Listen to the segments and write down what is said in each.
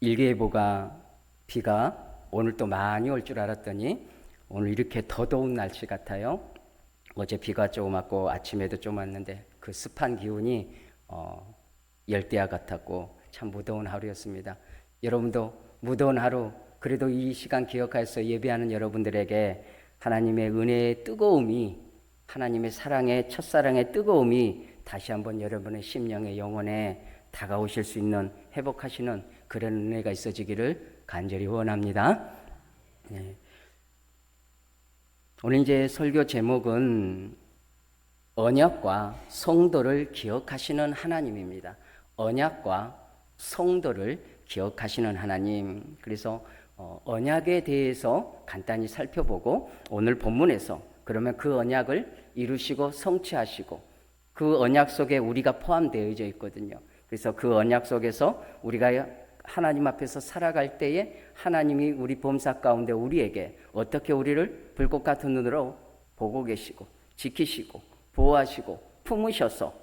일기예보가 비가 오늘 또 많이 올 줄 알았더니 오늘 이렇게 더 더운 날씨 같아요. 어제 비가 조금 왔고 아침에도 좀 왔는데 그 습한 기운이 열대야 같았고 참 무더운 하루였습니다. 여러분도 무더운 하루, 그래도 이 시간 기억해서 예배하는 여러분들에게 하나님의 은혜의 뜨거움이, 하나님의 사랑의, 첫사랑의 뜨거움이 다시 한번 여러분의 심령의 영혼에 다가오실 수 있는, 회복하시는 그런 은혜가 있어지기를 간절히 원합니다. 네. 오늘 이제 설교 제목은 언약과 성도를 기억하시는 하나님입니다. 언약과 성도를 기억하시는 하나님. 그래서 언약에 대해서 간단히 살펴보고, 오늘 본문에서 그러면 그 언약을 이루시고 성취하시고 그 언약 속에 우리가 포함되어져 있거든요. 그래서 그 언약 속에서 우리가 하나님 앞에서 살아갈 때에 하나님이 우리 범사 가운데 우리에게 어떻게 우리를 불꽃 같은 눈으로 보고 계시고 지키시고 보호하시고 품으셔서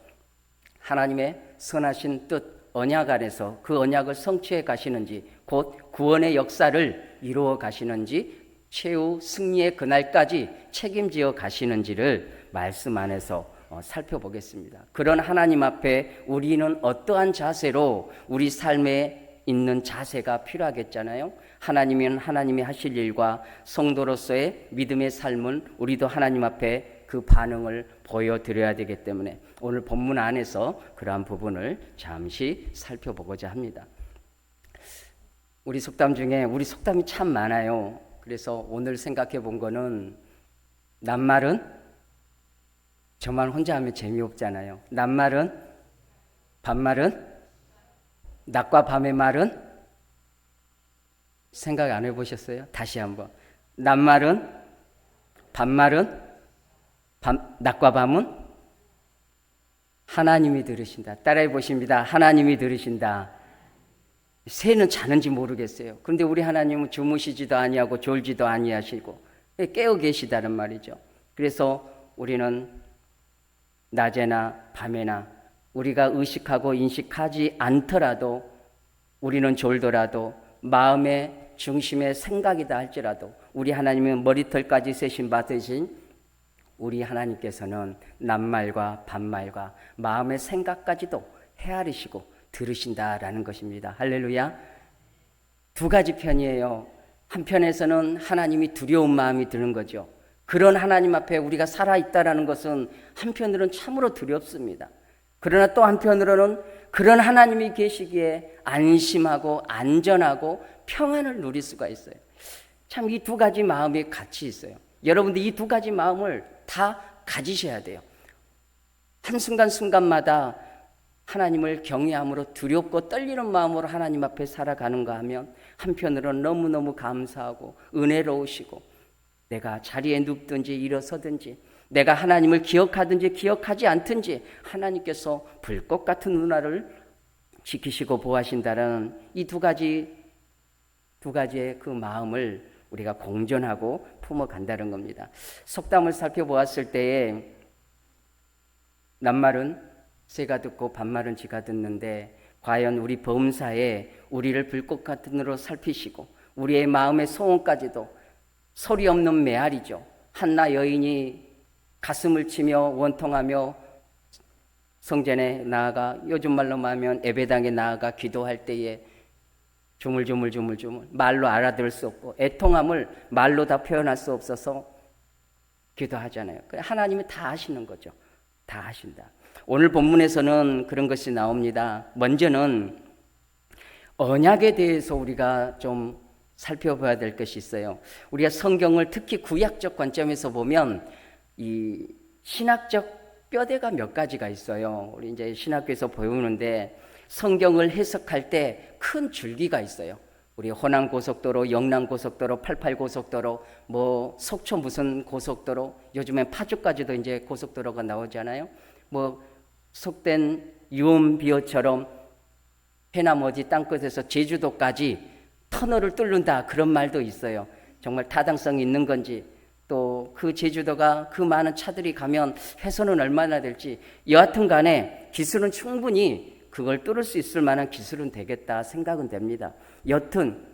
하나님의 선하신 뜻 언약 안에서 그 언약을 성취해 가시는지, 곧 구원의 역사를 이루어 가시는지, 최후 승리의 그날까지 책임지어 가시는지를 말씀 안에서 살펴보겠습니다. 그런 하나님 앞에 우리는 어떠한 자세로 우리 삶에 있는 자세가 필요하겠잖아요. 하나님은 하나님이 하실 일과 성도로서의 믿음의 삶은 우리도 하나님 앞에 그 반응을 보여드려야 되기 때문에 오늘 본문 안에서 그러한 부분을 잠시 살펴보고자 합니다. 우리 속담 중에 우리 속담이 참 많아요. 그래서 오늘 생각해 본 거는, 낱말은 저만 혼자 하면 재미없잖아요. 낱말은, 반말은, 낮과 밤의 말은 생각 안 해보셨어요? 다시 한번. 낱말은, 반말은, 낮과 밤은 하나님이 들으신다. 따라해 보십니다. 하나님이 들으신다. 새는 자는지 모르겠어요. 그런데 우리 하나님은 주무시지도 아니하고 졸지도 아니하시고 깨어 계시다는 말이죠. 그래서 우리는 낮에나 밤에나 우리가 의식하고 인식하지 않더라도, 우리는 졸더라도 마음의 중심의 생각이다 할지라도 우리 하나님은 머리털까지 세신 받으신 우리 하나님께서는 낱말과 반말과 마음의 생각까지도 헤아리시고 들으신다라는 것입니다. 할렐루야. 두 가지 편이에요. 한편에서는 하나님이 두려운 마음이 드는 거죠. 그런 하나님 앞에 우리가 살아있다라는 것은 한편으로는 참으로 두렵습니다. 그러나 또 한편으로는 그런 하나님이 계시기에 안심하고 안전하고 평안을 누릴 수가 있어요. 참 이 두 가지 마음이 같이 있어요. 여러분들 이 두 가지 마음을 다 가지셔야 돼요. 한순간순간마다 하나님을 경외함으로 두렵고 떨리는 마음으로 하나님 앞에 살아가는가 하면 한편으로는 너무너무 감사하고 은혜로우시고, 내가 자리에 눕든지 일어서든지 내가 하나님을 기억하든지 기억하지 않든지 하나님께서 불꽃 같은 누나를 지키시고 보호하신다는 이 두 가지의 그 마음을 우리가 공존하고 품어간다는 겁니다. 속담을 살펴보았을 때에 낱말은 새가 듣고 반말은 쥐가 듣는데, 과연 우리 범사에 우리를 불꽃 같은 눈으로 살피시고 우리의 마음의 소원까지도 소리 없는 메아리죠. 한나 여인이 가슴을 치며 원통하며 성전에 나아가, 요즘 말로 말하면 예배당에 나아가 기도할 때에 주물주물 말로 알아들을 수 없고 애통함을 말로 다 표현할 수 없어서 기도하잖아요. 하나님이 다 아시는 거죠. 다 아신다. 오늘 본문에서는 그런 것이 나옵니다. 먼저는 언약에 대해서 우리가 좀 살펴봐야 될 것이 있어요. 우리가 성경을 특히 구약적 관점에서 보면 이 신학적 뼈대가 몇 가지가 있어요. 우리 이제 신학교에서 배우는데 성경을 해석할 때 큰 줄기가 있어요. 우리 호남 고속도로, 영남 고속도로, 88 고속도로, 뭐 속초 무슨 고속도로, 요즘엔 파주까지도 이제 고속도로가 나오잖아요. 뭐 속된 유언비어처럼 해남 어디 땅끝에서 제주도까지 터널을 뚫는다, 그런 말도 있어요. 정말 타당성이 있는 건지, 또 그 제주도가 그 많은 차들이 가면 회선은 얼마나 될지, 여하튼 간에 기술은 충분히 그걸 뚫을 수 있을 만한 기술은 되겠다 생각은 됩니다. 여튼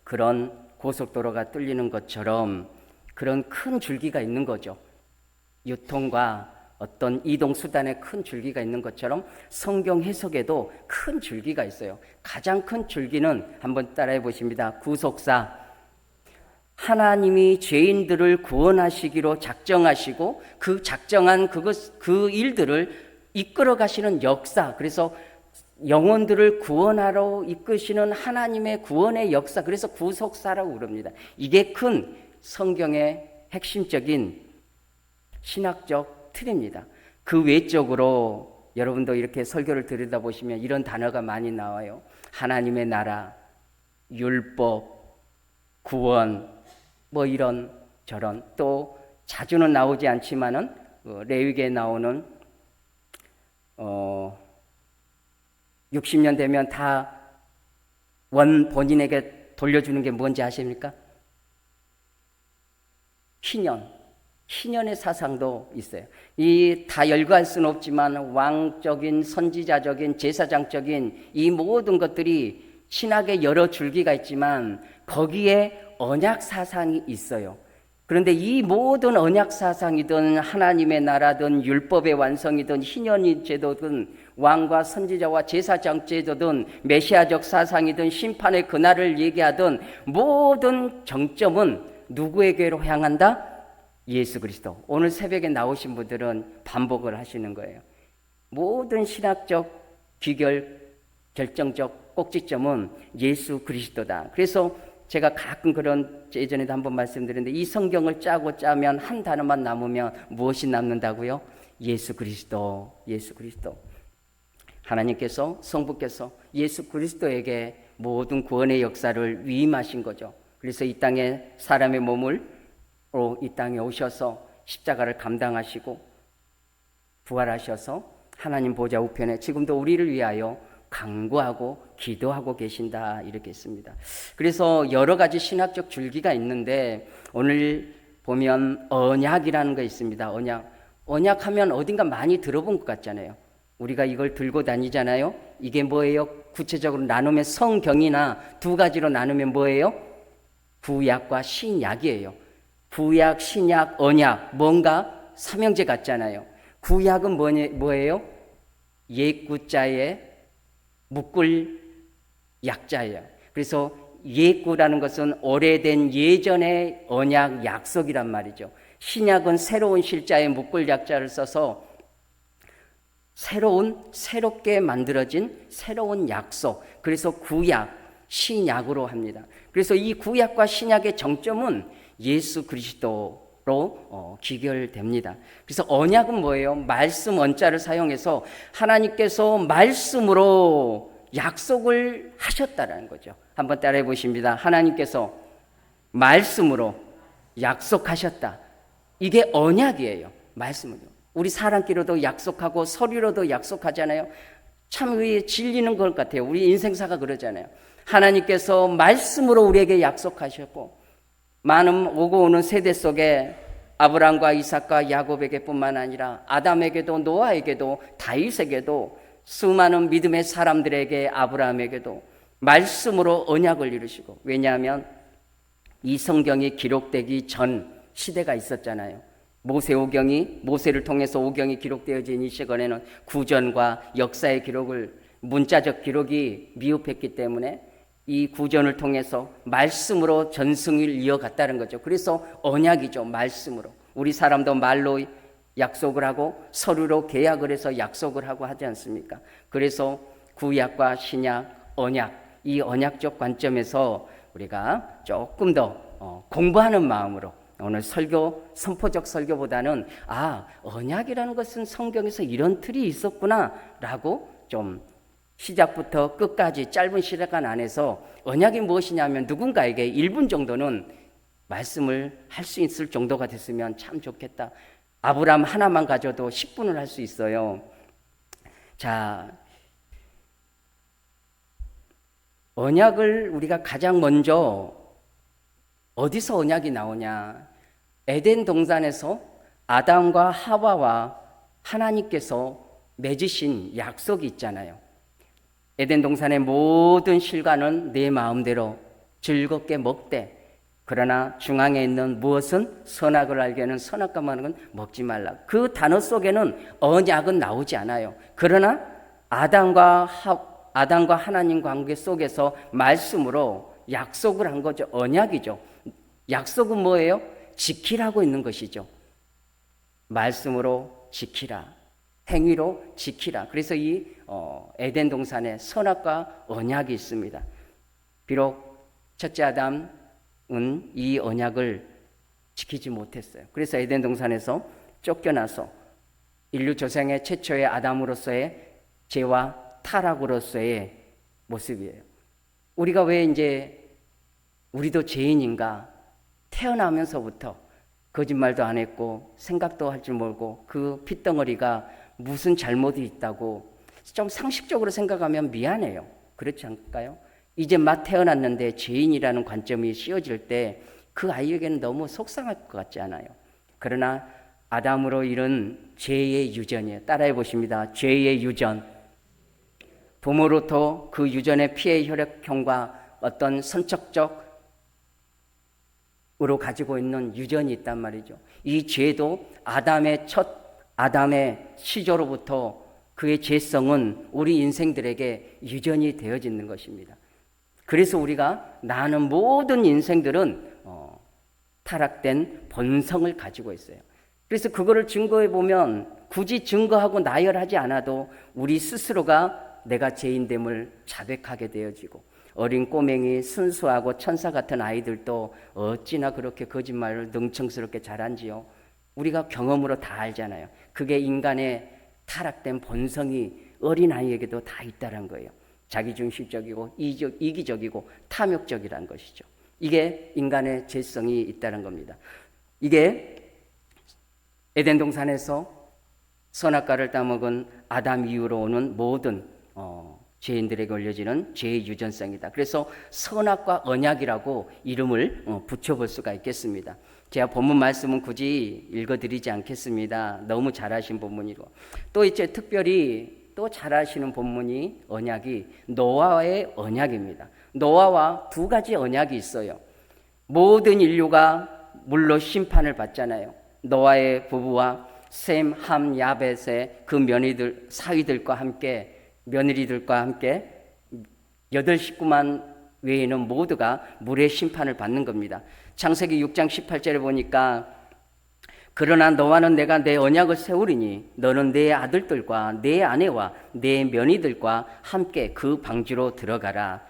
그런 고속도로가 뚫리는 것처럼 그런 큰 줄기가 있는 거죠. 유통과 어떤 이동수단에 큰 줄기가 있는 것처럼 성경 해석에도 큰 줄기가 있어요. 가장 큰 줄기는 한번 따라해 보십니다. 구속사. 하나님이 죄인들을 구원하시기로 작정하시고 그 작정한 그 일들을 이끌어 가시는 역사. 그래서 영혼들을 구원하러 이끄시는 하나님의 구원의 역사. 그래서 구속사라고 부릅니다. 이게 큰 성경의 핵심적인 신학적 틀입니다. 그 외적으로 여러분도 이렇게 설교를 들여다보시면 이런 단어가 많이 나와요. 하나님의 나라, 율법, 구원, 뭐 이런 저런. 또 자주는 나오지 않지만은 레위기에 나오는 60년 되면 다 원 본인에게 돌려주는 게 뭔지 아십니까? 희년의 사상도 있어요. 이 다 열거할 수는 없지만 왕적인, 선지자적인, 제사장적인 이 모든 것들이 신학의 여러 줄기가 있지만 거기에 언약 사상이 있어요. 그런데 이 모든 언약 사상이든 하나님의 나라든 율법의 완성이든 희년의 제도든 왕과 선지자와 제사장 제도든 메시아적 사상이든 심판의 그날을 얘기하든 모든 정점은 누구에게로 향한다? 예수 그리스도. 오늘 새벽에 나오신 분들은 반복을 하시는 거예요. 모든 신학적 귀결 결정적 꼭지점은 예수 그리스도다. 그래서 제가 가끔 그런 예전에도 한번 말씀드렸는데 이 성경을 짜면 한 단어만 남으면 무엇이 남는다고요? 예수 그리스도. 예수 그리스도. 하나님께서 성부께서 예수 그리스도에게 모든 구원의 역사를 위임하신 거죠. 그래서 이 땅에 사람의 몸을 이 땅에 오셔서 십자가를 감당하시고 부활하셔서 하나님 보좌 우편에 지금도 우리를 위하여 간구하고 기도하고 계신다 이렇게 했습니다. 그래서 여러 가지 신학적 줄기가 있는데 오늘 보면 언약이라는 거 있습니다. 언약하면 어딘가 많이 들어본 것 같잖아요. 우리가 이걸 들고 다니잖아요. 이게 뭐예요? 구체적으로 나누면 성경이나 두 가지로 나누면 뭐예요? 구약과 신약이에요. 구약, 신약, 언약 뭔가 삼형제 같잖아요. 구약은 뭐예요? 옛구자에 묶을 약자예요. 그래서 옛구라는 것은 오래된 예전의 언약 약속이란 말이죠. 신약은 새로운 실자에 묶을 약자를 써서 새롭게 만들어진 새로운 약속. 그래서 구약, 신약으로 합니다. 그래서 이 구약과 신약의 정점은 예수 그리스도로 귀결됩니다. 그래서 언약은 뭐예요? 말씀 언자를 사용해서 하나님께서 말씀으로 약속을 하셨다라는 거죠. 한번 따라해 보십니다. 하나님께서 말씀으로 약속하셨다. 이게 언약이에요. 말씀으로. 우리 사람끼리도 약속하고 서류로도 약속하잖아요. 참 그게 질리는 것 같아요. 우리 인생사가 그러잖아요. 하나님께서 말씀으로 우리에게 약속하셨고 많은 오고 오는 세대 속에 아브라함과 이삭과 야곱에게 뿐만 아니라 아담에게도 노아에게도 다윗에게도 수많은 믿음의 사람들에게 아브라함에게도 말씀으로 언약을 이루시고 왜냐하면 이 성경이 기록되기 전 시대가 있었잖아요. 모세를 통해서 오경이 기록되어진 이 시간에는 구전과 역사의 기록을 문자적 기록이 미흡했기 때문에 이 구전을 통해서 말씀으로 전승을 이어갔다는 거죠. 그래서 언약이죠. 말씀으로. 우리 사람도 말로 약속을 하고 서류로 계약을 해서 약속을 하고 하지 않습니까? 그래서 구약과 신약, 언약, 이 언약적 관점에서 우리가 조금 더 공부하는 마음으로 오늘 선포적 설교보다는 언약이라는 것은 성경에서 이런 틀이 있었구나 라고 좀 시작부터 끝까지 짧은 시간 안에서 언약이 무엇이냐면 누군가에게 1분 정도는 말씀을 할 수 있을 정도가 됐으면 참 좋겠다. 아브라함 하나만 가져도 10분을 할 수 있어요. 자, 언약을 우리가 가장 먼저 어디서 언약이 나오냐? 에덴 동산에서 아담과 하와와 하나님께서 맺으신 약속이 있잖아요. 에덴 동산의 모든 실과는 내 마음대로 즐겁게 먹되 그러나 중앙에 있는 무엇은 선악을 알게 하는 선악과 많은 건 먹지 말라. 그 단어 속에는 언약은 나오지 않아요. 그러나 아담과 하나님 관계 속에서 말씀으로 약속을 한 거죠. 언약이죠. 약속은 뭐예요? 지키라고 있는 것이죠. 말씀으로 지키라. 행위로 지키라. 그래서 이 에덴 동산에 선악과 언약이 있습니다. 비록 첫째 아담은 이 언약을 지키지 못했어요. 그래서 에덴 동산에서 쫓겨나서 인류 조상의 최초의 아담으로서의 죄와 타락으로서의 모습이에요. 우리가 왜 이제 우리도 죄인인가? 태어나면서부터 거짓말도 안 했고 생각도 할 줄 모르고 그 핏덩어리가 무슨 잘못이 있다고 좀 상식적으로 생각하면 미안해요. 그렇지 않을까요? 이제 막 태어났는데 죄인이라는 관점이 씌워질 때 그 아이에게는 너무 속상할 것 같지 않아요? 그러나 아담으로 이른 죄의 유전이에요. 따라해 보십니다. 죄의 유전. 부모로부터 그 유전의 피해 혈액형과 어떤 선척적으로 가지고 있는 유전이 있단 말이죠. 이 죄도 아담의 시조로부터 그의 죄성은 우리 인생들에게 유전이 되어지는 것입니다. 그래서 우리가 나는 모든 인생들은 타락된 본성을 가지고 있어요. 그래서 그거를 증거해 보면 굳이 증거하고 나열하지 않아도 우리 스스로가 내가 죄인됨을 자백하게 되어지고 어린 꼬맹이 순수하고 천사 같은 아이들도 어찌나 그렇게 거짓말을 능청스럽게 잘한지요. 우리가 경험으로 다 알잖아요. 그게 인간의 타락된 본성이 어린아이에게도 다 있다는 거예요. 자기중심적이고 이기적이고 탐욕적이라는 것이죠. 이게 인간의 죄성이 있다는 겁니다. 이게 에덴 동산에서 선악과를 따먹은 아담 이후로 오는 모든 죄인들에게 올려지는 죄의 유전성이다. 그래서 선악과 언약이라고 이름을 붙여볼 수가 있겠습니다. 제가 본문 말씀은 굳이 읽어드리지 않겠습니다. 너무 잘하신 본문이로. 또 이제 특별히 또 잘하시는 본문이 언약이 노아의 언약입니다. 노아와 두 가지 언약이 있어요. 모든 인류가 물로 심판을 받잖아요. 노아의 부부와 셈, 함, 야벳의 그 사위들과 함께 며느리들과 함께 8식구만 외에는 모두가 물의 심판을 받는 겁니다. 창세기 6장 18절에 보니까 그러나 너와는 내가 내 언약을 세우리니 너는 내 아들들과 내 아내와 내 며느리들과 함께 그 방주로 들어가라.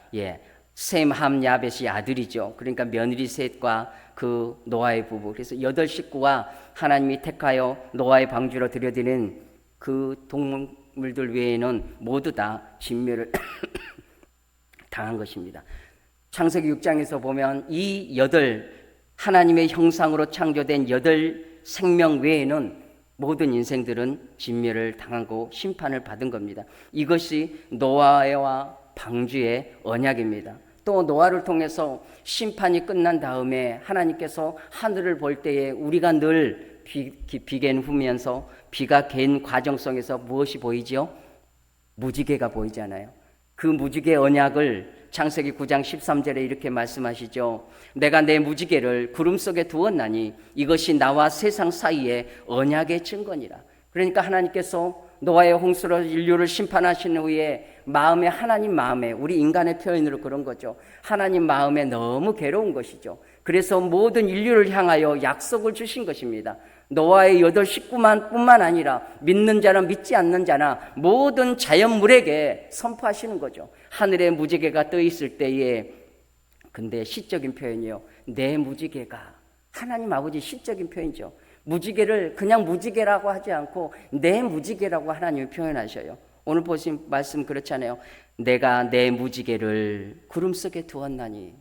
셈, 함, 야벳이 아들이죠. 그러니까 며느리 셋과 그 노아의 부부. 그래서 8식구와 하나님이 택하여 노아의 방주로 들여드린 그 동물들 외에는 모두 다 진멸을 당한 것입니다. 창세기 6장에서 보면 이 8 하나님의 형상으로 창조된 8 생명 외에는 모든 인생들은 진멸을 당하고 심판을 받은 겁니다. 이것이 노아와 방주의 언약입니다. 또 노아를 통해서 심판이 끝난 다음에 하나님께서 하늘을 볼 때에 우리가 늘 비가 후면서 비가 갠 과정 속에서 무엇이 보이죠? 무지개가 보이잖아요. 그 무지개 언약을 창세기 9장 13절에 이렇게 말씀하시죠. 내가 내 무지개를 구름 속에 두었나니 이것이 나와 세상 사이의 언약의 증거니라. 그러니까 하나님께서 노아의 홍수로 인류를 심판하신 후에 하나님 마음에, 우리 인간의 표현으로 그런 거죠. 하나님 마음에 너무 괴로운 것이죠. 그래서 모든 인류를 향하여 약속을 주신 것입니다. 노아의 8식구만 뿐만 아니라 믿는 자나 믿지 않는 자나 모든 자연물에게 선포하시는 거죠. 하늘에 무지개가 떠 있을 때에, 근데 시적인 표현이요. 내 무지개가, 하나님 아버지 시적인 표현이죠. 무지개를 그냥 무지개라고 하지 않고 내 무지개라고 하나님이 표현하셔요. 오늘 보신 말씀 그렇잖아요. 내가 내 무지개를 구름 속에 두었나니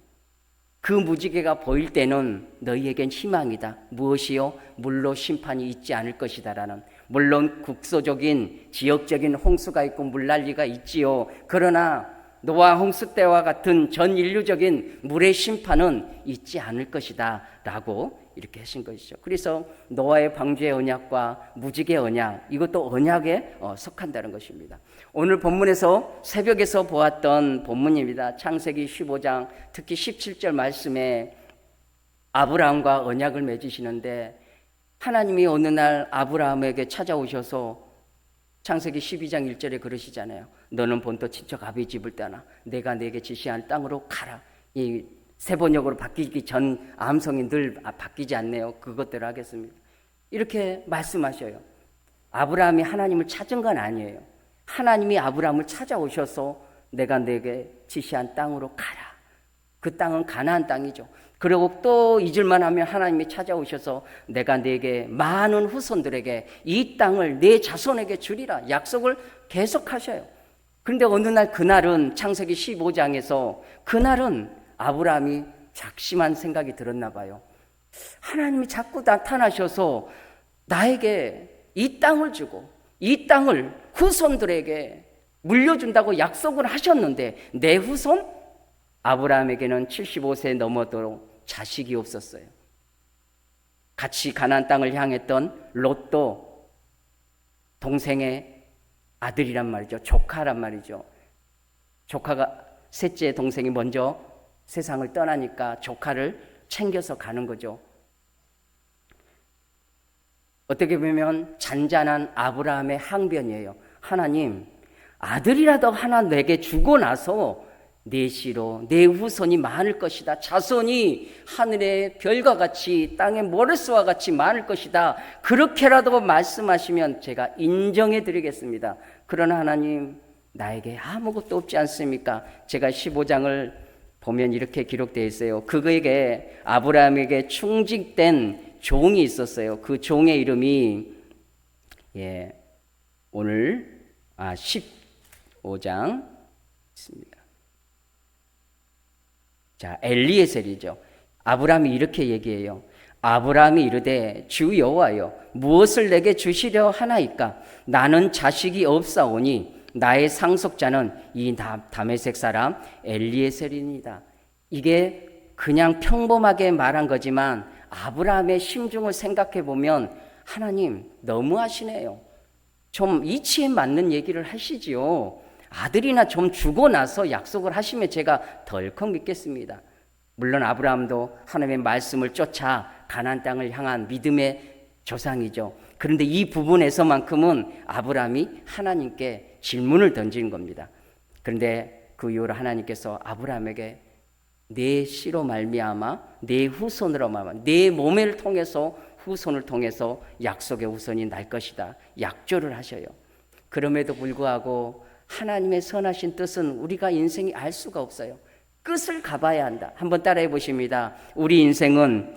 그 무지개가 보일 때는 너희에겐 희망이다. 무엇이요? 물로 심판이 있지 않을 것이다라는. 물론 국소적인 지역적인 홍수가 있고 물난리가 있지요. 그러나 노아 홍수 때와 같은 전 인류적인 물의 심판은 있지 않을 것이다 라고 이렇게 하신 것이죠. 그래서 노아의 방주의 언약과 무지개의 언약, 이것도 언약에 속한다는 것입니다. 오늘 본문에서 새벽에서 보았던 본문입니다. 창세기 15장 특히 17절 말씀에 아브라함과 언약을 맺으시는데, 하나님이 어느 날 아브라함에게 찾아오셔서 창세기 12장 1절에 그러시잖아요. 너는 본토 친척 아비 집을 떠나 내가 네게 지시한 땅으로 가라. 이 세번역으로 바뀌기 전 암송이 늘 바뀌지 않네요. 그것대로 하겠습니다. 이렇게 말씀하셔요. 아브라함이 하나님을 찾은 건 아니에요. 하나님이 아브라함을 찾아오셔서 내가 네게 지시한 땅으로 가라. 그 땅은 가나안 땅이죠. 그리고 또 잊을만 하면 하나님이 찾아오셔서 내가 네게 많은 후손들에게 이 땅을 네 자손에게 주리라 약속을 계속하셔요. 그런데 어느 날 그날은 창세기 15장에서 그날은 아브라함이 작심한 생각이 들었나 봐요. 하나님이 자꾸 나타나셔서 나에게 이 땅을 주고 이 땅을 후손들에게 물려준다고 약속을 하셨는데 내 후손? 아브라함에게는 75세 넘어도 자식이 없었어요. 같이 가나안 땅을 향했던 롯도 동생의 아들이란 말이죠. 조카란 말이죠. 조카가 셋째 동생이 먼저 세상을 떠나니까 조카를 챙겨서 가는 거죠. 어떻게 보면 잔잔한 아브라함의 항변이에요. 하나님, 아들이라도 하나 내게 주고 나서 내 씨로 내 후손이 많을 것이다. 자손이 하늘의 별과 같이 땅의 모래수와 같이 많을 것이다. 그렇게라도 말씀하시면 제가 인정해 드리겠습니다. 그러나 하나님, 나에게 아무것도 없지 않습니까? 제가 15장을 보면 이렇게 기록되어 있어요. 그에게 아브라함에게 충직된 종이 있었어요. 그 종의 이름이 오늘 15장 있습니다. 자, 엘리에셀이죠. 아브라함이 이렇게 얘기해요. 아브라함이 이르되 주 여호와여 무엇을 내게 주시려 하나이까? 나는 자식이 없사오니 나의 상속자는 이 다메섹 사람 엘리에셀이니이다. 이게 그냥 평범하게 말한 거지만 아브라함의 심중을 생각해 보면 하나님 너무하시네요. 좀 이치에 맞는 얘기를 하시지요. 아들이나 좀 주고 나서 약속을 하시면 제가 덜컥 믿겠습니다. 물론 아브라함도 하나님의 말씀을 쫓아 가나안 땅을 향한 믿음의 조상이죠. 그런데 이 부분에서만큼은 아브라함이 하나님께 질문을 던진 겁니다. 그런데 그 이후로 하나님께서 아브라함에게 내 씨로 말미암아 내 후손으로 말미암아 내 몸을 통해서 후손을 통해서 약속의 후손이 날 것이다 약조를 하셔요. 그럼에도 불구하고 하나님의 선하신 뜻은 우리가 인생이 알 수가 없어요. 끝을 가봐야 한다. 한번 따라해 보십니다. 우리 인생은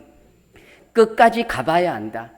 끝까지 가봐야 한다.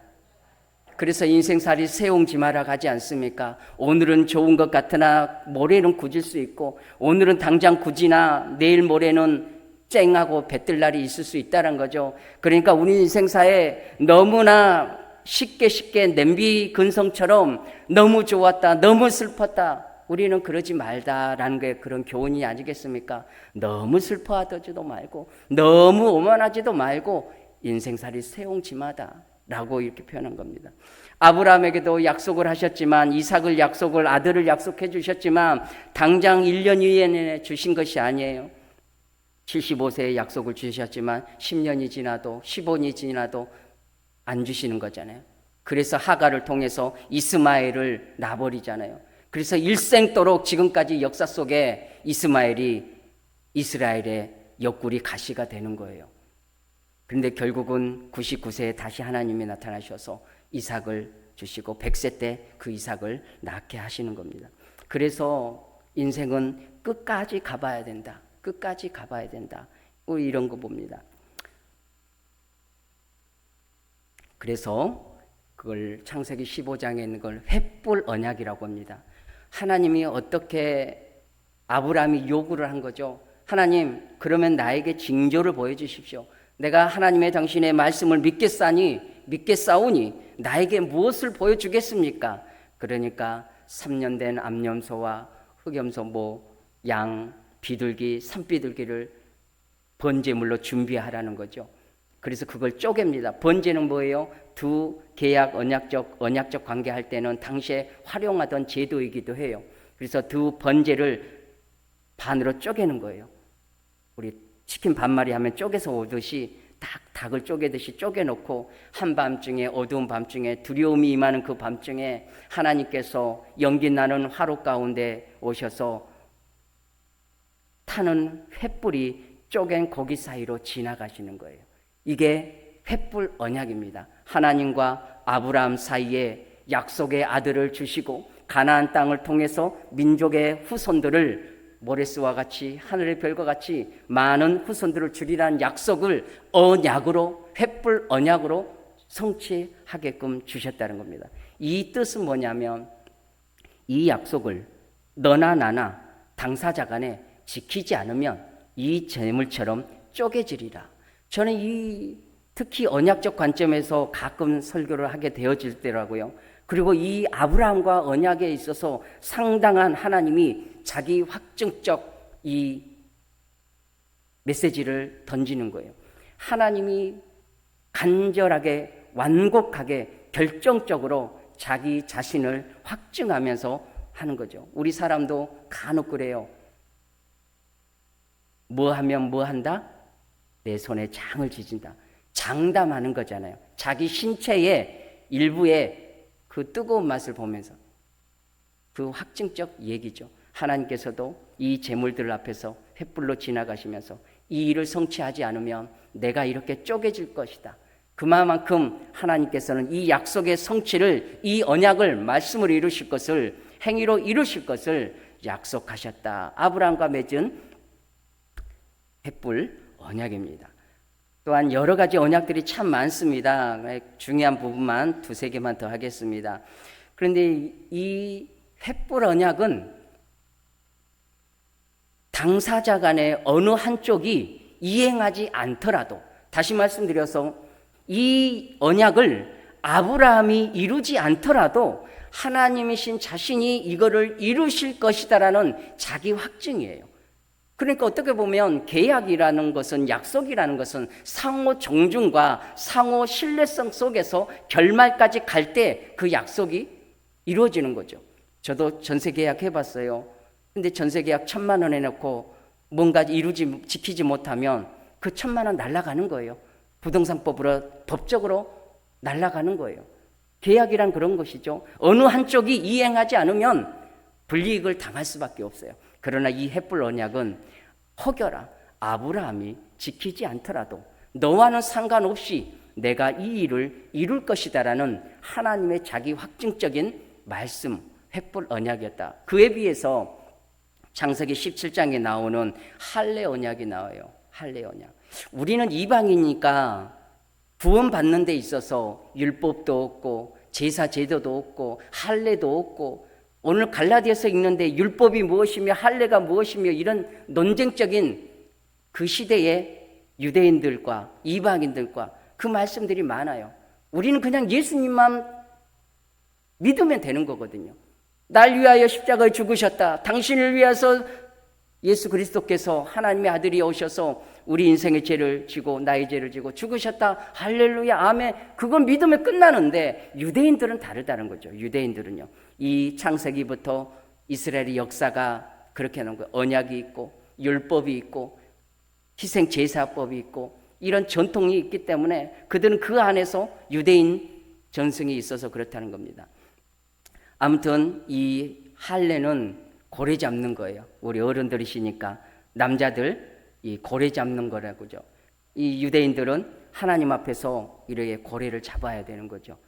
그래서 인생살이 새옹지마라 가지 않습니까? 오늘은 좋은 것 같으나 모레는 굳을 수 있고, 오늘은 당장 굳으나 내일 모레는 쨍하고 배뜰 날이 있을 수 있다는 거죠. 그러니까 우리 인생사에 너무나 쉽게 냄비 근성처럼 너무 좋았다, 너무 슬펐다, 우리는 그러지 말다라는 게 그런 교훈이 아니겠습니까? 너무 슬퍼하지도 말고 너무 오만하지도 말고 인생살이 새옹지마다라고 이렇게 표현한 겁니다. 아브라함에게도 약속을 하셨지만 이삭을 약속을 아들을 약속해 주셨지만 당장 1년 이내에 주신 것이 아니에요. 75세에 약속을 주셨지만 10년이 지나도 15년이 지나도 안 주시는 거잖아요. 그래서 하갈을 통해서 이스마엘을 낳아버리잖아요. 그래서 일생도록 지금까지 역사 속에 이스마엘이 이스라엘의 옆구리 가시가 되는 거예요. 그런데 결국은 99세에 다시 하나님이 나타나셔서 이삭을 주시고 100세 때 그 이삭을 낳게 하시는 겁니다. 그래서 인생은 끝까지 가봐야 된다. 끝까지 가봐야 된다. 우리 이런 거 봅니다. 그래서 그걸 창세기 15장에 있는 걸 횃불 언약이라고 합니다. 하나님이 어떻게 아브라함이 요구를 한 거죠. 하나님, 그러면 나에게 징조를 보여주십시오. 내가 하나님의 당신의 말씀을 믿겠사오니 나에게 무엇을 보여주겠습니까? 그러니까 3년 된 암염소와 흑염소, 양, 비둘기, 산비둘기를 번제물로 준비하라는 거죠. 그래서 그걸 쪼갭니다. 번제는 뭐예요? 두 계약 언약적 관계할 때는 당시에 활용하던 제도이기도 해요. 그래서 두 번제를 반으로 쪼개는 거예요. 우리 치킨 반마리 하면 쪼개서 오듯이 닭을 쪼개듯이 쪼개놓고 한밤중에, 어두운 밤중에, 두려움이 임하는 그 밤중에 하나님께서 연기 나는 화로 가운데 오셔서 타는 횃불이 쪼갠 고기 사이로 지나가시는 거예요. 이게 횃불 언약입니다. 하나님과 아브라함 사이에 약속의 아들을 주시고 가나안 땅을 통해서 민족의 후손들을 모레스와 같이 하늘의 별과 같이 많은 후손들을 주리라는 약속을 언약으로, 횃불 언약으로 성취하게끔 주셨다는 겁니다. 이 뜻은 뭐냐면 이 약속을 너나 나나 당사자 간에 지키지 않으면 이 재물처럼 쪼개지리라. 저는 특히 언약적 관점에서 가끔 설교를 하게 되어질 때라고요. 그리고 이 아브라함과 언약에 있어서 상당한 하나님이 자기 확증적 이 메시지를 던지는 거예요. 하나님이 간절하게, 완곡하게, 결정적으로 자기 자신을 확증하면서 하는 거죠. 우리 사람도 간혹 그래요. 뭐 하면 뭐 한다? 내 손에 장을 지진다. 장담하는 거잖아요. 자기 신체의 일부의 그 뜨거운 맛을 보면서 그 확증적 얘기죠. 하나님께서도 이 재물들 앞에서 횃불로 지나가시면서 이 일을 성취하지 않으면 내가 이렇게 쪼개질 것이다. 그만큼 하나님께서는 이 약속의 성취를, 이 언약을 말씀으로 이루실 것을, 행위로 이루실 것을 약속하셨다. 아브라함과 맺은 횃불 언약입니다. 또한 여러 가지 언약들이 참 많습니다. 중요한 부분만 두세 개만 더 하겠습니다. 그런데 이 횃불 언약은 당사자 간에 어느 한쪽이 이행하지 않더라도, 다시 말씀드려서 이 언약을 아브라함이 이루지 않더라도 하나님이신 자신이 이거를 이루실 것이다라는 자기 확증이에요. 그러니까 어떻게 보면 계약이라는 것은, 약속이라는 것은 상호 존중과 상호 신뢰성 속에서 결말까지 갈 때 그 약속이 이루어지는 거죠. 저도 전세 계약 해봤어요. 근데 전세 계약 1,000만 원 해놓고 뭔가 지키지 못하면 그 1,000만 원 날아가는 거예요. 부동산법으로, 법적으로 날아가는 거예요. 계약이란 그런 것이죠. 어느 한쪽이 이행하지 않으면 불이익을 당할 수밖에 없어요. 그러나 이 횃불 언약은 혹여라 아브라함이 지키지 않더라도 너와는 상관없이 내가 이 일을 이룰 것이다라는 하나님의 자기 확증적인 말씀, 횃불 언약이었다. 그에 비해서 창세기 17장에 나오는 할례 언약이 나와요. 할례 언약. 우리는 이방이니까 구원받는 데 있어서 율법도 없고 제사 제도도 없고 할례도 없고, 오늘 갈라디아서 읽는데 율법이 무엇이며 할례가 무엇이며 이런 논쟁적인 그 시대의 유대인들과 이방인들과 그 말씀들이 많아요. 우리는 그냥 예수님만 믿으면 되는 거거든요. 날 위하여 십자가에 죽으셨다. 당신을 위해서 예수 그리스도께서, 하나님의 아들이 오셔서 우리 인생의 죄를 지고 나의 죄를 지고 죽으셨다. 할렐루야, 아멘. 그건 믿으면 끝나는데 유대인들은 다르다는 거죠. 유대인들은요, 이 창세기부터 이스라엘의 역사가 그렇게 하는 거예요. 언약이 있고 율법이 있고 희생 제사법이 있고 이런 전통이 있기 때문에 그들은 그 안에서 유대인 전승이 있어서 그렇다는 겁니다. 아무튼 이 할례는 고래 잡는 거예요. 우리 어른들이시니까 남자들 이 고래 잡는 거라고죠. 이 유대인들은 하나님 앞에서 이렇게 고래를 잡아야 되는 거죠.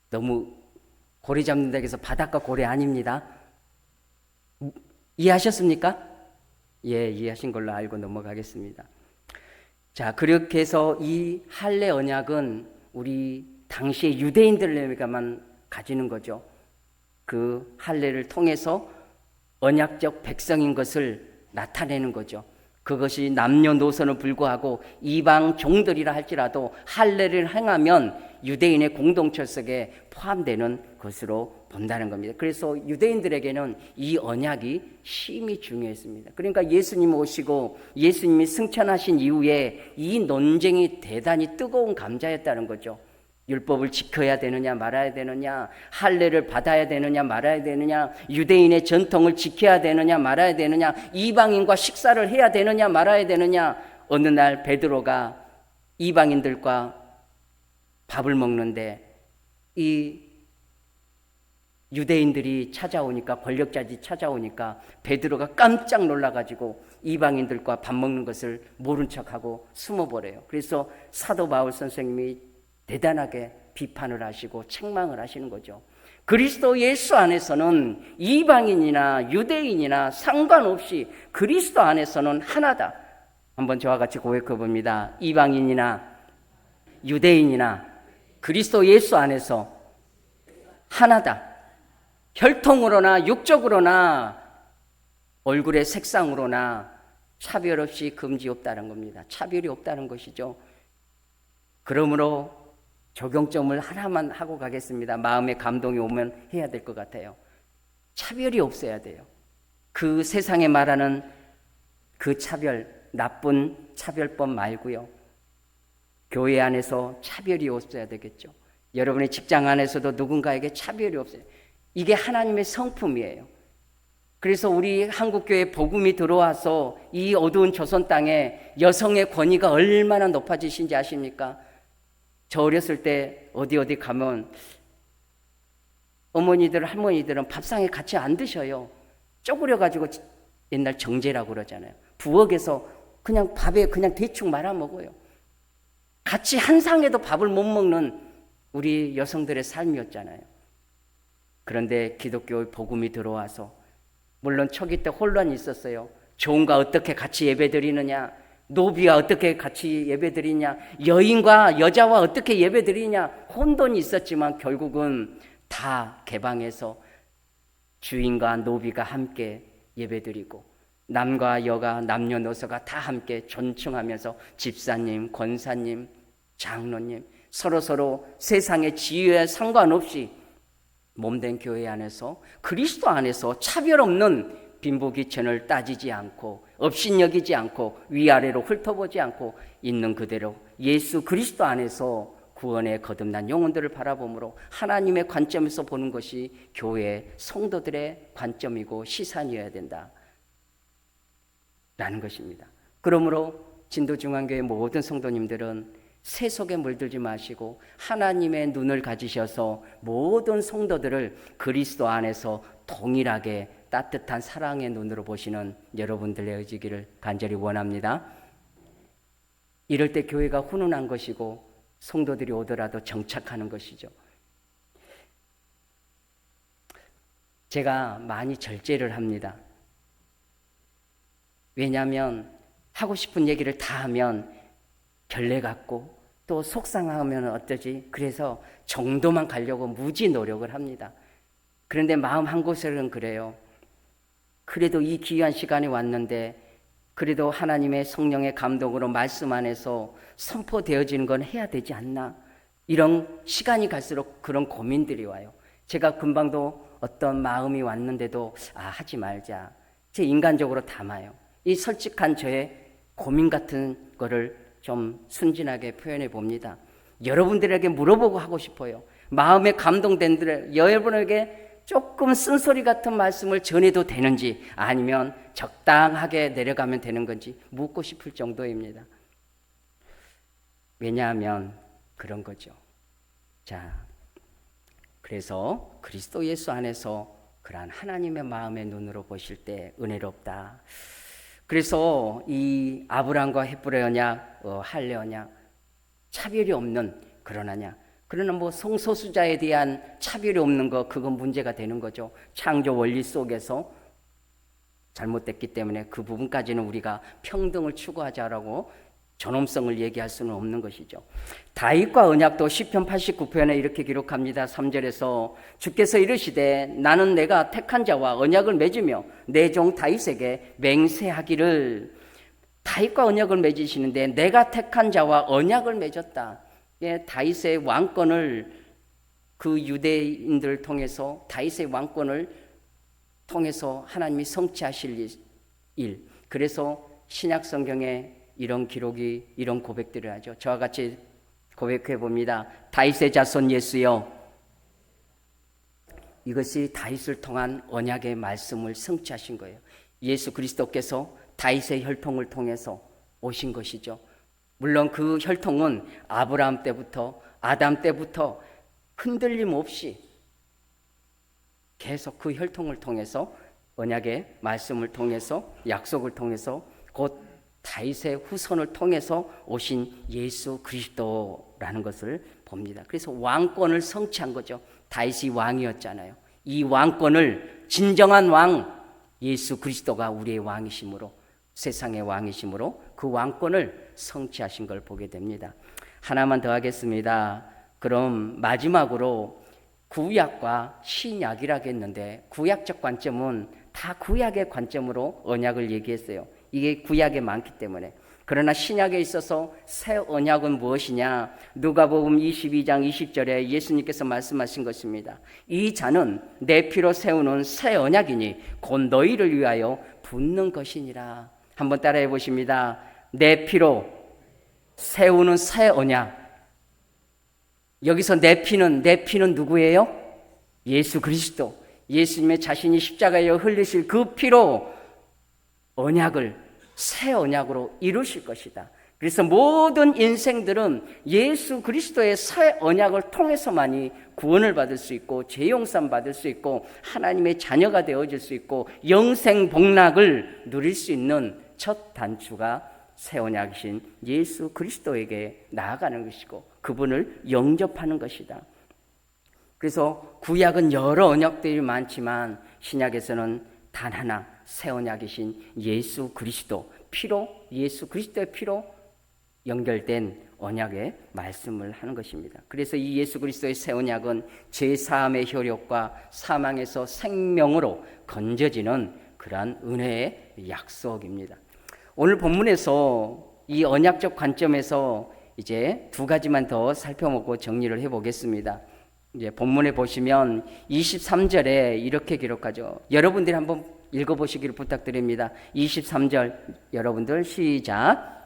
너무 고래 잡는다고 해서 바닷가 고래 아닙니다. 이해하셨습니까? 예, 이해하신 걸로 알고 넘어가겠습니다. 자, 그렇게 해서 이 할례 언약은 우리 당시의 유대인들에게만 가지는 거죠. 그 할례를 통해서 언약적 백성인 것을 나타내는 거죠. 그것이 남녀노소는 불구하고 이방 종들이라 할지라도 할례를 행하면 유대인의 공동철석에 포함되는 것으로 본다는 겁니다. 그래서 유대인들에게는 이 언약이 심히 중요했습니다. 그러니까 예수님 오시고 예수님이 승천하신 이후에 이 논쟁이 대단히 뜨거운 감자였다는 거죠. 율법을 지켜야 되느냐 말아야 되느냐, 할례를 받아야 되느냐 말아야 되느냐, 유대인의 전통을 지켜야 되느냐 말아야 되느냐, 이방인과 식사를 해야 되느냐 말아야 되느냐. 어느 날 베드로가 이방인들과 밥을 먹는데 이 유대인들이 찾아오니까, 권력자들이 찾아오니까 베드로가 깜짝 놀라가지고 이방인들과 밥 먹는 것을 모른 척하고 숨어버려요. 그래서 사도 바울 선생님이 대단하게 비판을 하시고 책망을 하시는 거죠. 그리스도 예수 안에서는 이방인이나 유대인이나 상관없이 그리스도 안에서는 하나다. 한번 저와 같이 고백해 봅니다. 이방인이나 유대인이나 그리스도 예수 안에서 하나다. 혈통으로나 육적으로나 얼굴의 색상으로나 차별 없이 금지 없다는 겁니다. 차별이 없다는 것이죠. 그러므로 적용점을 하나만 하고 가겠습니다. 마음에 감동이 오면 해야 될 것 같아요. 차별이 없어야 돼요. 그 세상에 말하는 그 차별, 나쁜 차별법 말고요. 교회 안에서 차별이 없어야 되겠죠. 여러분의 직장 안에서도 누군가에게 차별이 없어요. 이게 하나님의 성품이에요. 그래서 우리 한국교회 복음이 들어와서 이 어두운 조선 땅에 여성의 권위가 얼마나 높아지신지 아십니까? 저 어렸을 때 어디 가면 어머니들, 할머니들은 밥상에 같이 안 드셔요. 쪼그려가지고 옛날 정제라고 그러잖아요. 부엌에서 그냥 밥에 그냥 대충 말아 먹어요. 같이 한 상에도 밥을 못 먹는 우리 여성들의 삶이었잖아요. 그런데 기독교의 복음이 들어와서 물론 초기 때 혼란이 있었어요. 종과 어떻게 같이 예배드리느냐, 노비와 어떻게 같이 예배드리냐, 여인과 여자와 어떻게 예배드리냐, 혼돈이 있었지만 결국은 다 개방해서 주인과 노비가 함께 예배드리고 남과 여가, 남녀노소가 다 함께 존중하면서 집사님, 권사님, 장로님 서로 세상의 지위에 상관없이 몸된 교회 안에서 그리스도 안에서 차별 없는 빈부귀천을 따지지 않고 업신여기지 않고 위아래로 훑어보지 않고 있는 그대로 예수 그리스도 안에서 구원에 거듭난 영혼들을 바라보므로 하나님의 관점에서 보는 것이 교회 성도들의 관점이고 시선이어야 된다 라는 것입니다. 그러므로 진도중앙교회 모든 성도님들은 세속에 물들지 마시고 하나님의 눈을 가지셔서 모든 성도들을 그리스도 안에서 동일하게 따뜻한 사랑의 눈으로 보시는 여러분들의 의지기를 간절히 원합니다. 이럴 때 교회가 훈훈한 것이고 성도들이 오더라도 정착하는 것이죠. 제가 많이 절제를 합니다. 왜냐하면 하고 싶은 얘기를 다 하면 결례 같고 또 속상하면 어떠지? 그래서 정도만 가려고 무지 노력을 합니다. 그런데 마음 한 곳에는 그래요. 그래도 이 귀한 시간이 왔는데 그래도 하나님의 성령의 감동으로 말씀 안에서 선포되어지는 건 해야 되지 않나? 이런 시간이 갈수록 그런 고민들이 와요. 제가 금방도 어떤 마음이 왔는데도 하지 말자. 제 인간적으로 담아요. 이 솔직한 저의 고민 같은 거를 좀 순진하게 표현해 봅니다. 여러분들에게 물어보고 하고 싶어요. 마음에 감동된 들 여러분에게 조금 쓴소리 같은 말씀을 전해도 되는지 아니면 적당하게 내려가면 되는 건지 묻고 싶을 정도입니다. 왜냐하면 그런 거죠. 자, 그래서 그리스도 예수 안에서 그러한 하나님의 마음의 눈으로 보실 때 은혜롭다. 그래서 이 아브라함과 헷불의 언약, 할례 언약 차별이 없는 그런 언약. 그러나 성소수자에 대한 차별이 없는 거 그건 문제가 되는 거죠. 창조 원리 속에서 잘못됐기 때문에 그 부분까지는 우리가 평등을 추구하자라고 존엄성을 얘기할 수는 없는 것이죠. 다윗과 언약도 시편 89편에 이렇게 기록합니다. 3절에서 주께서 이르시되 나는 내가 택한 자와 언약을 맺으며 내 종 다윗에게 맹세하기를 다윗과 언약을 맺으시는데 내가 택한 자와 언약을 맺었다. 예, 다윗의 왕권을 그 유대인들을 통해서 다윗의 왕권을 통해서 하나님이 성취하실 일. 그래서 신약 성경에 이런 기록이 이런 고백들을 하죠. 저와 같이 고백해 봅니다. 다윗의 자손 예수여. 이것이 다윗을 통한 언약의 말씀을 성취하신 거예요. 예수 그리스도께서 다윗의 혈통을 통해서 오신 것이죠. 물론 그 혈통은 아브라함 때부터 아담 때부터 흔들림 없이 계속 그 혈통을 통해서 언약의 말씀을 통해서 약속을 통해서 곧 다윗의 후손을 통해서 오신 예수 그리스도라는 것을 봅니다. 그래서 왕권을 성취한 거죠. 다윗이 왕이었잖아요. 이 왕권을 진정한 왕 예수 그리스도가 우리의 왕이심으로 세상의 왕이심으로 그 왕권을 성취하신 걸 보게 됩니다. 하나만 더 하겠습니다. 그럼 마지막으로 구약과 신약이라고 했는데 구약적 관점은 다 구약의 관점으로 언약을 얘기했어요. 이게 구약에 많기 때문에. 그러나 신약에 있어서 새 언약은 무엇이냐? 누가복음 22장 20절에 예수님께서 말씀하신 것입니다. 이 잔은 내 피로 세우는 새 언약이니 곧 너희를 위하여 붓는 것이니라. 한번 따라해 보십니다. 내 피로 세우는 새 언약. 여기서 내 피는 누구예요? 예수 그리스도. 예수님의 자신이 십자가에 흘리실 그 피로 언약을 새 언약으로 이루실 것이다. 그래서 모든 인생들은 예수 그리스도의 새 언약을 통해서만이 구원을 받을 수 있고 죄 용서를 받을 수 있고 하나님의 자녀가 되어질 수 있고 영생 복락을 누릴 수 있는 첫 단추가 새 언약이신 예수 그리스도에게 나아가는 것이고 그분을 영접하는 것이다. 그래서 구약은 여러 언약들이 많지만 신약에서는 단 하나 새 언약이신 예수 그리스도 피로 예수 그리스도의 피로 연결된 언약의 말씀을 하는 것입니다. 그래서 이 예수 그리스도의 새 언약은 죄사함의 효력과 사망에서 생명으로 건져지는 그러한 은혜의 약속입니다. 오늘 본문에서 이 언약적 관점에서 이제 두 가지만 더 살펴보고 정리를 해보겠습니다. 이제 본문에 보시면 23절에 이렇게 기록하죠. 여러분들이 한번 읽어보시기를 부탁드립니다. 23절 여러분들 시작.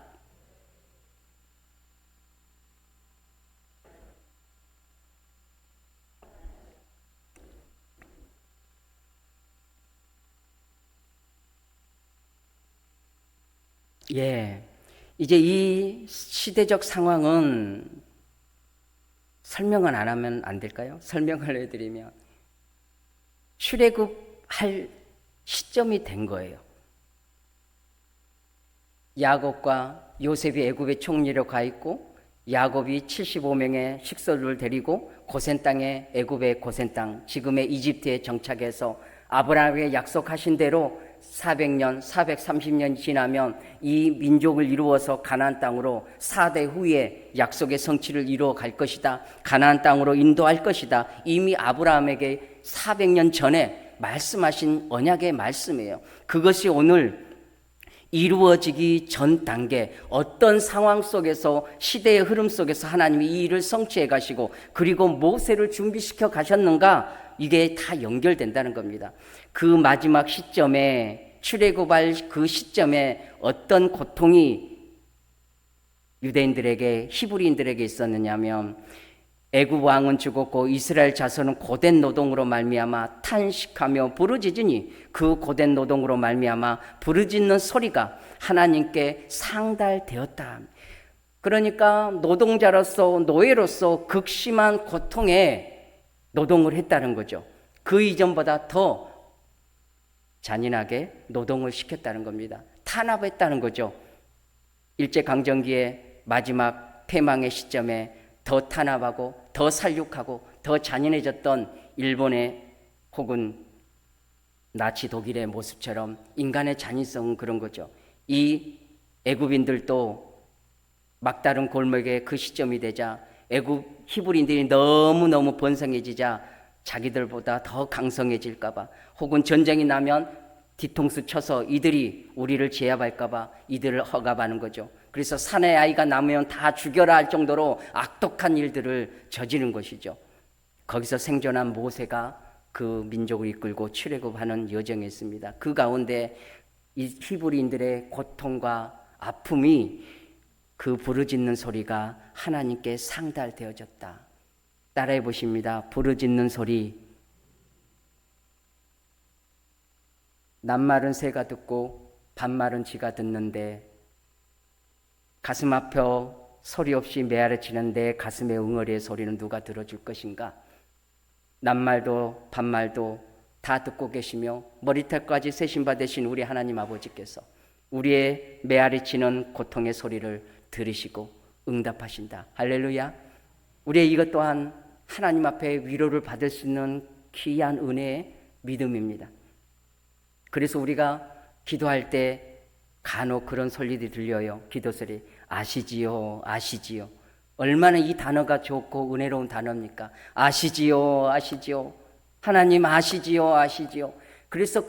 예, 이제 이 시대적 상황은 설명을 안 하면 안 될까요? 설명을 해드리면 출애굽할 시점이 된 거예요. 야곱과 요셉이 애굽에 총리로 가 있고 야곱이 75명의 식솔을 데리고 고센 땅에 애굽의 고센 땅 지금의 이집트에 정착해서 아브라함에게 약속하신 대로 400년, 430년 지나면 이 민족을 이루어서 가나안 땅으로 4대 후에 약속의 성취를 이루어 갈 것이다. 가나안 땅으로 인도할 것이다. 이미 아브라함에게 400년 전에 말씀하신 언약의 말씀이에요. 그것이 오늘 이루어지기 전 단계 어떤 상황 속에서 시대의 흐름 속에서 하나님이 이 일을 성취해 가시고 그리고 모세를 준비시켜 가셨는가 이게 다 연결된다는 겁니다. 그 마지막 시점에 출애굽할 그 시점에 어떤 고통이 유대인들에게 히브리인들에게 있었느냐면 애굽 왕은 죽었고 이스라엘 자손은 고된 노동으로 말미암아 탄식하며 부르짖으니 그 고된 노동으로 말미암아 부르짖는 소리가 하나님께 상달되었다. 그러니까 노동자로서 노예로서 극심한 고통에 노동을 했다는 거죠. 그 이전보다 더 잔인하게 노동을 시켰다는 겁니다. 탄압했다는 거죠. 일제강점기의 마지막 패망의 시점에 더 탄압하고 더 살육하고 더 잔인해졌던 일본의 혹은 나치 독일의 모습처럼 인간의 잔인성은 그런 거죠. 이 애굽인들도 막다른 골목에 그 시점이 되자 애굽 히브리인들이 너무너무 번성해지자 자기들보다 더 강성해질까 봐 혹은 전쟁이 나면 뒤통수 쳐서 이들이 우리를 제압할까봐 이들을 허갑하는 거죠. 그래서 사내 아이가 남으면 다 죽여라 할 정도로 악독한 일들을 저지른 것이죠. 거기서 생존한 모세가 그 민족을 이끌고 출애굽하는 여정이 있습니다. 그 가운데 이 히브리인들의 고통과 아픔이 그 부르짖는 소리가 하나님께 상달되어졌다. 따라해 보십니다. 부르짖는 소리. 낱말은 새가 듣고 반말은 쥐가 듣는데 가슴 아파 소리 없이 메아리치는데 가슴의 응어리의 소리는 누가 들어줄 것인가? 낱말도 반말도 다 듣고 계시며 머리털까지 세신 받으신 우리 하나님 아버지께서 우리의 메아리치는 고통의 소리를 들으시고 응답하신다. 할렐루야. 우리의 이것 또한 하나님 앞에 위로를 받을 수 있는 귀한 은혜의 믿음입니다. 그래서 우리가 기도할 때 간혹 그런 소리들이 들려요. 기도 소리. 아시지요, 아시지요. 얼마나 이 단어가 좋고 은혜로운 단어입니까? 아시지요, 아시지요. 하나님 아시지요, 아시지요. 그래서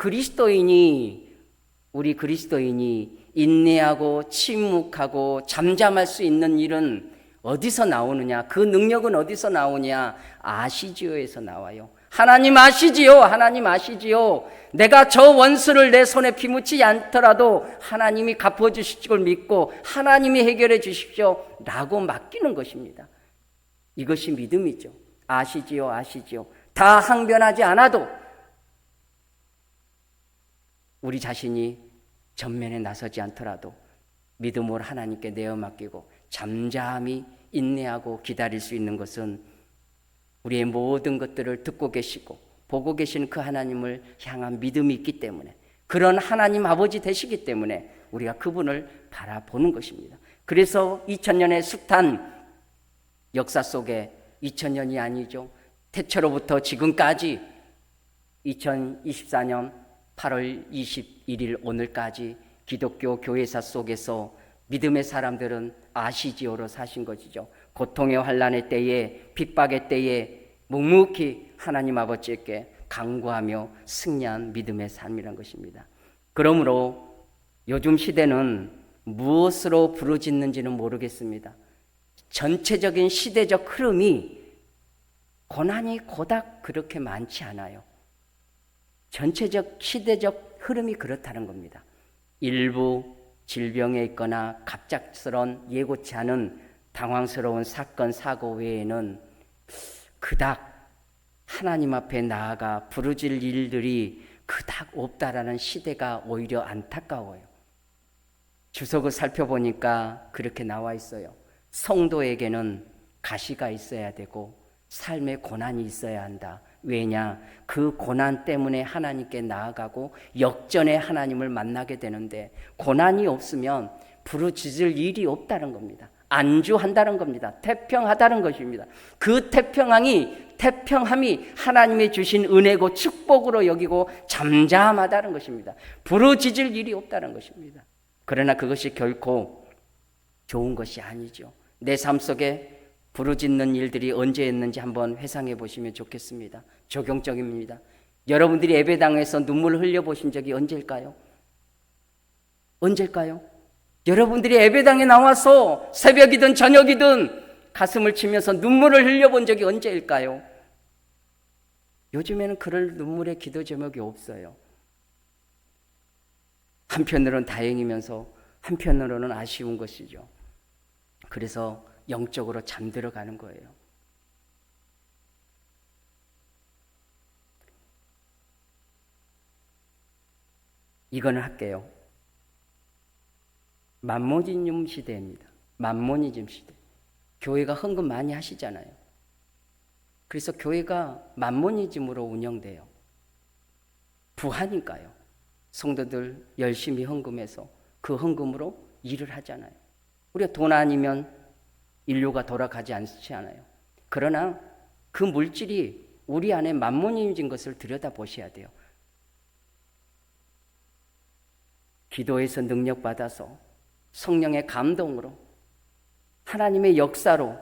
우리 그리스도인이 인내하고 침묵하고 잠잠할 수 있는 일은 어디서 나오느냐? 그 능력은 어디서 나오냐? 아시지요에서 나와요. 하나님 아시지요, 하나님 아시지요. 내가 저 원수를 내 손에 피묻히지 않더라도 하나님이 갚아주실 걸 믿고 하나님이 해결해 주십시오 라고 맡기는 것입니다. 이것이 믿음이죠. 아시지요, 아시지요. 다 항변하지 않아도 우리 자신이 전면에 나서지 않더라도 믿음으로 하나님께 내어 맡기고 잠잠히 인내하고 기다릴 수 있는 것은 우리의 모든 것들을 듣고 계시고 보고 계시는 그 하나님을 향한 믿음이 있기 때문에, 그런 하나님 아버지 되시기 때문에 우리가 그분을 바라보는 것입니다. 그래서 2000년의 숱한 역사 속에 2000년이 아니죠. 태초로부터 지금까지 2024년 8월 21일 오늘까지 기독교 교회사 속에서 믿음의 사람들은 아시지요로 사신 것이죠. 고통의 환난의 때에, 핍박의 때에 묵묵히 하나님 아버지께 간구하며 승리한 믿음의 삶이란 것입니다. 그러므로 요즘 시대는 무엇으로 부르짖는지는 모르겠습니다. 전체적인 시대적 흐름이 고난이 고작 그렇게 많지 않아요. 전체적 시대적 흐름이 그렇다는 겁니다. 일부 질병에 있거나 갑작스러운 예고치 않은 당황스러운 사건 사고 외에는 그닥 하나님 앞에 나아가 부르짖을 일들이 그닥 없다라는 시대가 오히려 안타까워요. 주석을 살펴보니까 그렇게 나와 있어요. 성도에게는 가시가 있어야 되고 삶의 고난이 있어야 한다. 왜냐? 그 고난 때문에 하나님께 나아가고 역전의 하나님을 만나게 되는데, 고난이 없으면 부르짖을 일이 없다는 겁니다. 안주한다는 겁니다. 태평하다는 것입니다. 그 태평함이 하나님의 주신 은혜고 축복으로 여기고 잠잠하다는 것입니다. 부르짖을 일이 없다는 것입니다. 그러나 그것이 결코 좋은 것이 아니죠. 내 삶 속에 부르짖는 일들이 언제였는지 한번 회상해 보시면 좋겠습니다. 적용적입니다. 여러분들이 예배당에서 눈물을 흘려보신 적이 언제일까요? 언제일까요? 여러분들이 예배당에 나와서 새벽이든 저녁이든 가슴을 치면서 눈물을 흘려본 적이 언제일까요? 요즘에는 그럴 눈물의 기도 제목이 없어요. 한편으로는 다행이면서 한편으로는 아쉬운 것이죠. 그래서 영적으로 잠들어 가는 거예요. 이거는 할게요. 만모니즘 시대입니다. 만모니즘 시대. 교회가 헌금 많이 하시잖아요. 그래서 교회가 만모니즘으로 운영돼요. 부하니까요. 성도들 열심히 헌금해서 그 헌금으로 일을 하잖아요. 우리가 돈 아니면 인류가 돌아가지 않지 않아요. 그러나 그 물질이 우리 안에 만모니즘인 것을 들여다보셔야 돼요. 기도에서 능력받아서 성령의 감동으로 하나님의 역사로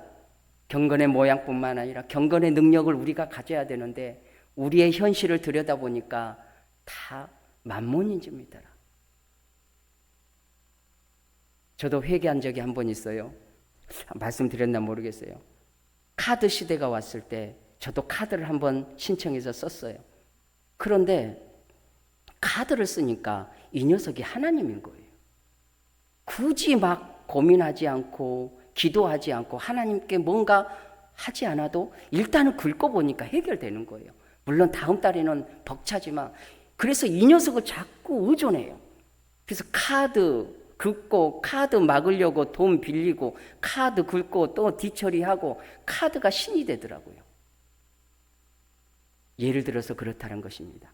경건의 모양뿐만 아니라 경건의 능력을 우리가 가져야 되는데, 우리의 현실을 들여다보니까 다 만몬인즘이더라. 저도 회개한 적이 한 번 있어요. 말씀드렸나 모르겠어요. 카드 시대가 왔을 때 저도 카드를 한번 신청해서 썼어요. 그런데 카드를 쓰니까 이 녀석이 하나님인 거예요. 굳이 막 고민하지 않고 기도하지 않고 하나님께 뭔가 하지 않아도 일단은 긁어보니까 해결되는 거예요. 물론 다음 달에는 벅차지만, 그래서 이 녀석을 자꾸 의존해요. 그래서 카드 긁고 카드 막으려고 돈 빌리고 카드 긁고 또 뒤처리하고 카드가 신이 되더라고요. 예를 들어서 그렇다는 것입니다.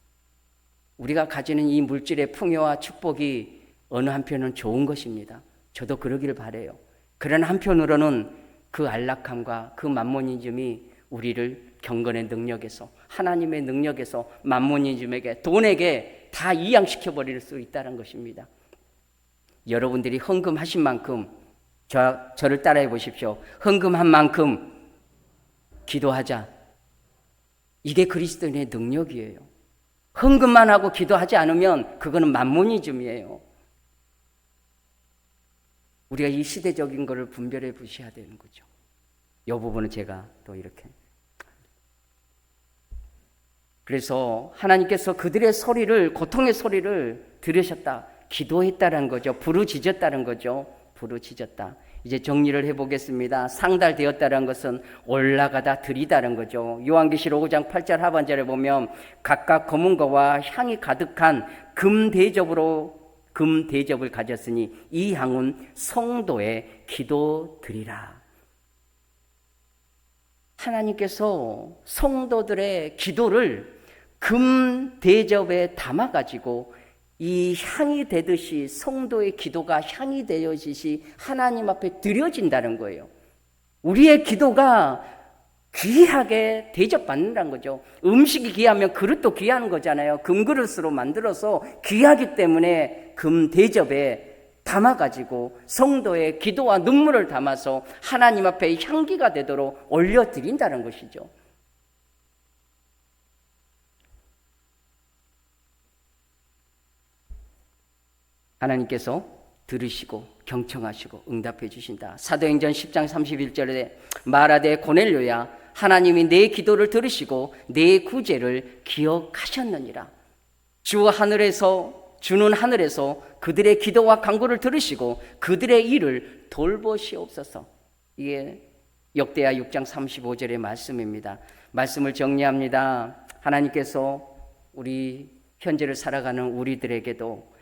우리가 가지는 이 물질의 풍요와 축복이 어느 한편은 좋은 것입니다. 저도 그러기를 바라요. 그러나 한편으로는 그 안락함과 그 만몬이즘이 우리를 경건의 능력에서, 하나님의 능력에서 만몬이즘에게, 돈에게 다 이양시켜 버릴 수 있다는 것입니다. 여러분들이 헌금하신 만큼 저를 따라해 보십시오. 헌금한 만큼 기도하자. 이게 그리스도인의 능력이에요. 헌금만 하고 기도하지 않으면 그거는 만몬이즘이에요. 우리가 이 시대적인 것을 분별해 보셔야 되는 거죠. 이 부분은 제가 또 이렇게. 그래서 하나님께서 그들의 소리를, 고통의 소리를 들으셨다. 기도했다는 거죠. 부르짖었다는 거죠. 부르짖었다. 이제 정리를 해보겠습니다. 상달되었다는 것은 올라가다 들이다는 거죠. 요한계시록 5장 8절 하반절에 보면 각각 검은 거와 향이 가득한 금 대접을 가졌으니 이 향은 성도의 기도드리라. 하나님께서 성도들의 기도를 금 대접에 담아가지고 이 향이 되듯이, 성도의 기도가 향이 되어지시 하나님 앞에 드려진다는 거예요. 우리의 기도가 귀하게 대접받는다는 거죠. 음식이 귀하면 그릇도 귀한 거잖아요. 금그릇으로 만들어서 귀하기 때문에 금 대접에 담아가지고 성도의 기도와 눈물을 담아서 하나님 앞에 향기가 되도록 올려드린다는 것이죠. 하나님께서 들으시고 경청하시고 응답해 주신다. 사도행전 10장 31절에 말하되 고넬료야, 하나님이 내 기도를 들으시고 내 구제를 기억하셨느니라. 주는 하늘에서 그들의 기도와 간구를 들으시고 그들의 일을 돌보시옵소서. 이게 역대하 6장 35절의 말씀입니다. 말씀을 정리합니다. 하나님께서 우리 현재를 살아가는 우리들에게도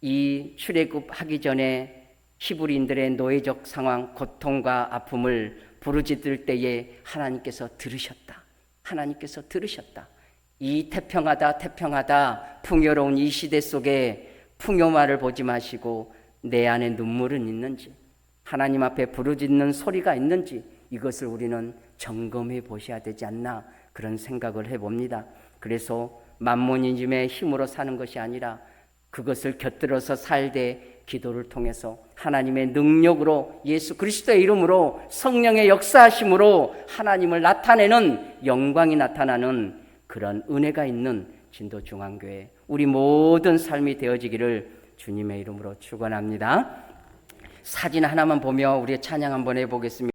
이 출애굽하기 전에 히브리인들의 노예적 상황, 고통과 아픔을 부르짖을 때에 하나님께서 들으셨다. 하나님께서 들으셨다. 이 태평하다 풍요로운 이 시대 속에 풍요만을 보지 마시고 내 안에 눈물은 있는지, 하나님 앞에 부르짖는 소리가 있는지, 이것을 우리는 점검해 보셔야 되지 않나, 그런 생각을 해봅니다. 그래서 만몬이즘의 힘으로 사는 것이 아니라 그것을 곁들여서 살되 기도를 통해서 하나님의 능력으로, 예수 그리스도의 이름으로, 성령의 역사하심으로 하나님을 나타내는, 영광이 나타나는 그런 은혜가 있는 진도중앙교회 우리 모든 삶이 되어지기를 주님의 이름으로 축원합니다. 사진 하나만 보며 우리 찬양 한번 해보겠습니다.